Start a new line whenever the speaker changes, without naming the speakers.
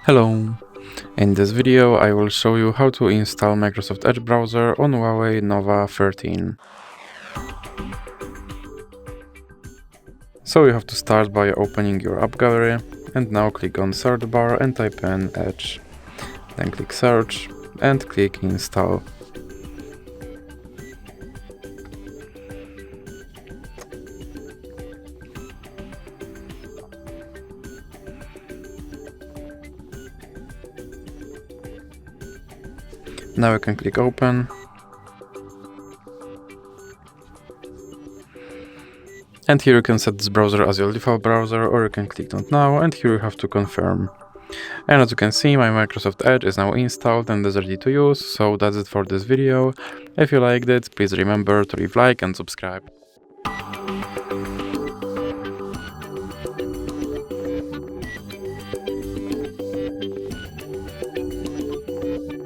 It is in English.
Hello! In this video I will show you how to install Microsoft Edge browser on HUAWEI Nova 13. So you have to start by opening your app gallery and now click on search bar and type in Edge. Then click search and click install. Now you can click open. And here you can set this browser as your default browser, or you can click don't now, and here you have to confirm. And as you can see, my Microsoft Edge is now installed and is ready to use, so that's it for this video. If you liked it, please remember to leave a like and subscribe.